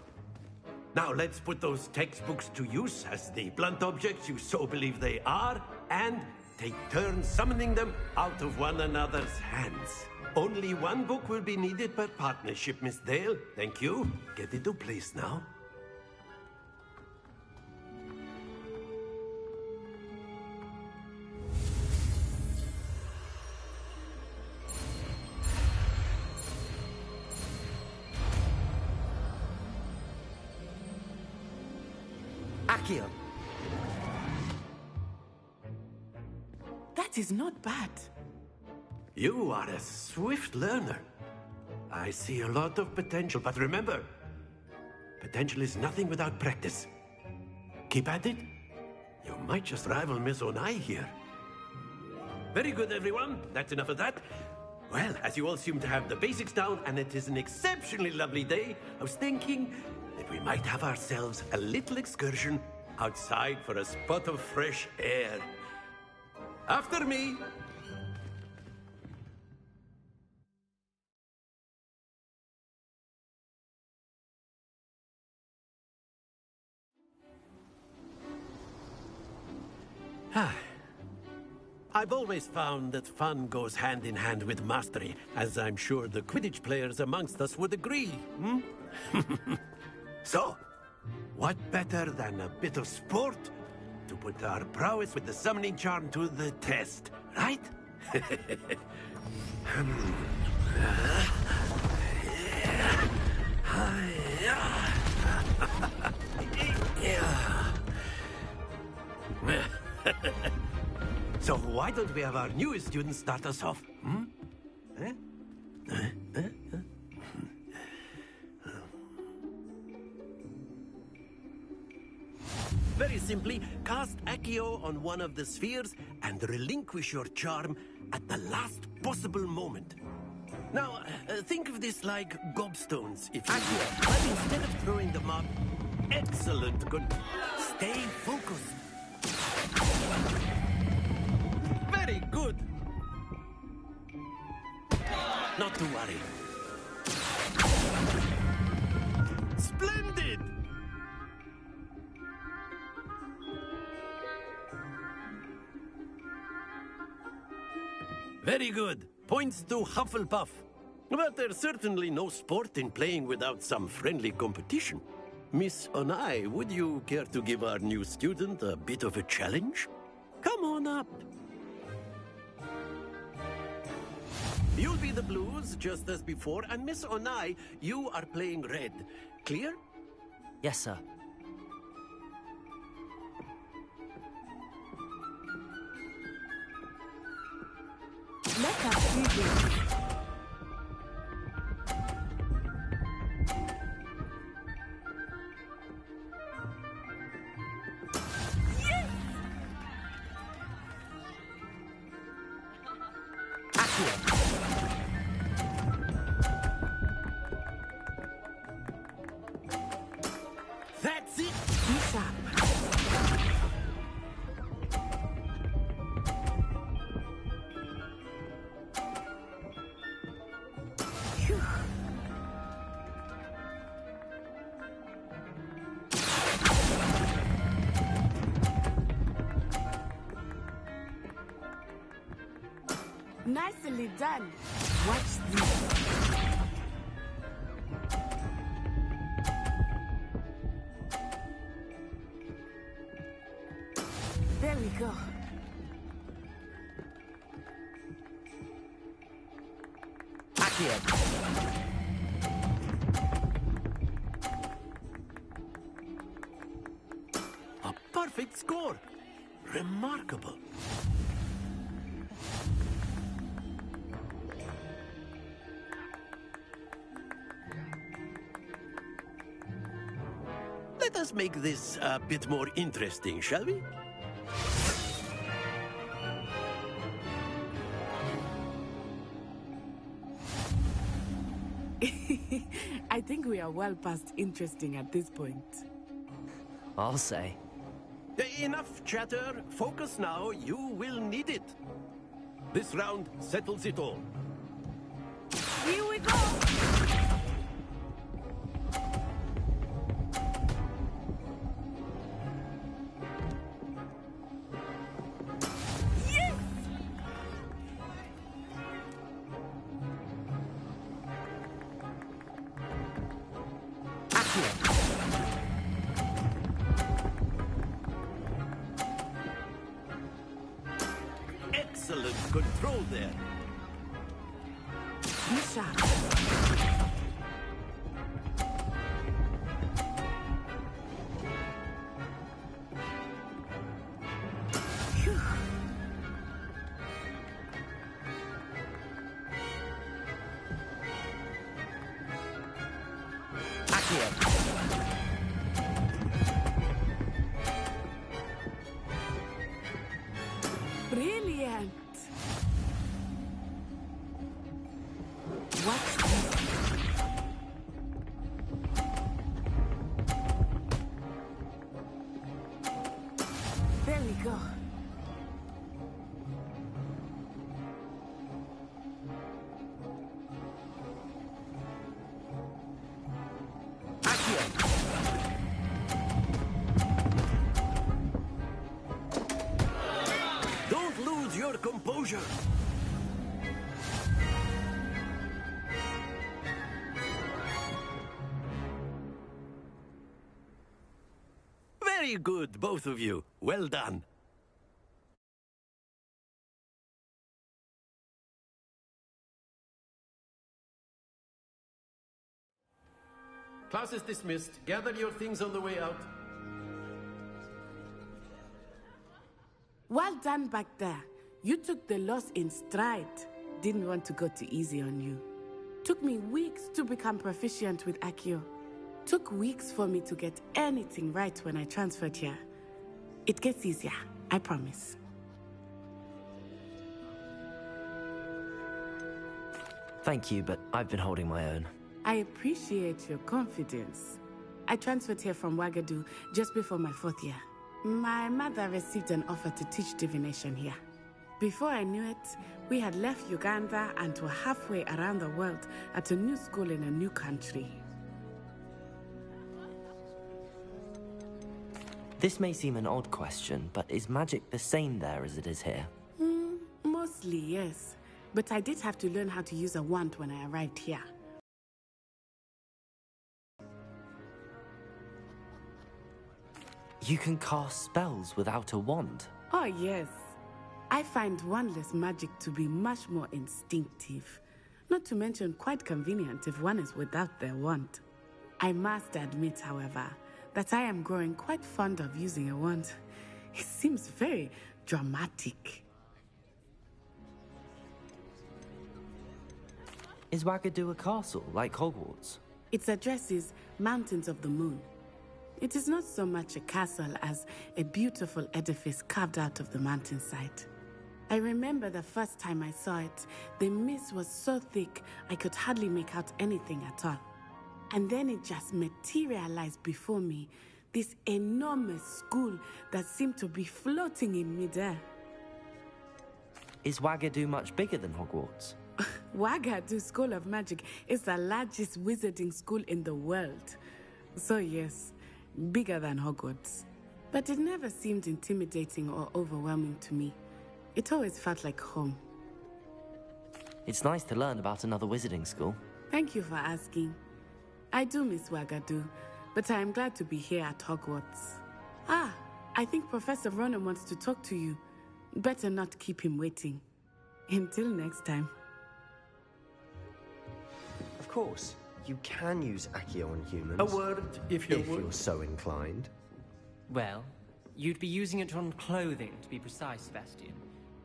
Now let's put those textbooks to use as the blunt objects you so believe they are, and take turns summoning them out of one another's hands. Only one book will be needed per partnership, Miss Dale. Thank you. Get into place now. Accio. That is not bad. You are a swift learner. I see a lot of potential, but remember, potential is nothing without practice. Keep at it. You might just rival Miss Onai here. Very good, everyone. That's enough of that. Well, as you all seem to have the basics down, and it is an exceptionally lovely day, I was thinking that we might have ourselves a little excursion outside for a spot of fresh air. After me. I've always found that fun goes hand in hand with mastery, as I'm sure the Quidditch players amongst us would agree. So, what better than a bit of sport to put our prowess with the summoning charm to the test, right? So why don't we have our newest student start us off? Very simply, cast Accio on one of the spheres and relinquish your charm at the last possible moment. Now, think of this like gobstones, if you will. But instead of throwing them up, excellent, good. Stay focused. Very good. Not to worry. Splendid! Very good. Points to Hufflepuff. But there's certainly no sport in playing without some friendly competition. Miss Onai, would you care to give our new student a bit of a challenge? Come on up. You'll be the blues, just as before, and Miss Onai, you are playing red. Clear? Yes, sir. Let us begin. Nicely done. Watch this. There we go. A perfect score. Remarkable. Let us make this a bit more interesting, shall we? I think we are well past interesting at this point. I'll say. Enough chatter. Focus now. You will need it. This round settles it all. Here we go! Yes! Excellent control there. Be sharp. Phew. Brilliant. Watch this. There we go. Don't lose your composure. Very good, both of you. Well done. Class is dismissed. Gather your things on the way out. Well done back there. You took the loss in stride. Didn't want to go too easy on you. Took me weeks to become proficient with Accio. Took weeks for me to get anything right when I transferred here. It gets easier, I promise. Thank you, but I've been holding my own. I appreciate your confidence. I transferred here from Wagadu just before my 4th year. My mother received an offer to teach divination here. Before I knew it, we had left Uganda and were halfway around the world at a new school in a new country. This may seem an odd question, but is magic the same there as it is here? Mostly, yes. But I did have to learn how to use a wand when I arrived here. You can cast spells without a wand? Oh, yes. I find wandless magic to be much more instinctive. Not to mention quite convenient if one is without their wand. I must admit, however, that I am growing quite fond of using a wand. It seems very dramatic. Is Wagadu a castle, like Hogwarts? Its address is Mountains of the Moon. It is not so much a castle as a beautiful edifice carved out of the mountainside. I remember the first time I saw it, the mist was so thick I could hardly make out anything at all. And then it just materialized before me, this enormous school that seemed to be floating in midair. Is Wagadu much bigger than Hogwarts? Wagadu School of Magic is the largest wizarding school in the world. So yes, bigger than Hogwarts. But it never seemed intimidating or overwhelming to me. It always felt like home. It's nice to learn about another wizarding school. Thank you for asking. I do miss Wagadu, but I am glad to be here at Hogwarts. Ah, I think Professor Ronan wants to talk to you. Better not keep him waiting. Until next time. Of course, you can use Accio on humans. A word, if you would. You're so inclined. Well, you'd be using it on clothing, to be precise, Sebastian.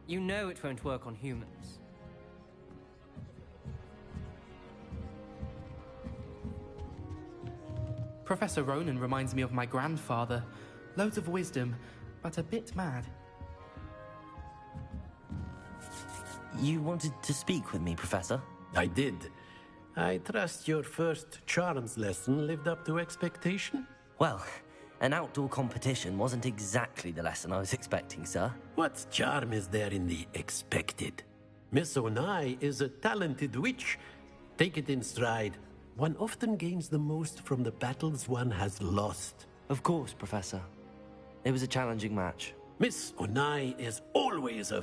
You know it won't work on humans. Professor Ronan reminds me of my grandfather. Loads of wisdom, but a bit mad. You wanted to speak with me, Professor? I did. I trust your first charms lesson lived up to expectation? Well, an outdoor competition wasn't exactly the lesson I was expecting, sir. What charm is there in the expected? Miss Onai is a talented witch. Take it in stride. One often gains the most from the battles one has lost. Of course, Professor. It was a challenging match. Miss Onai is always a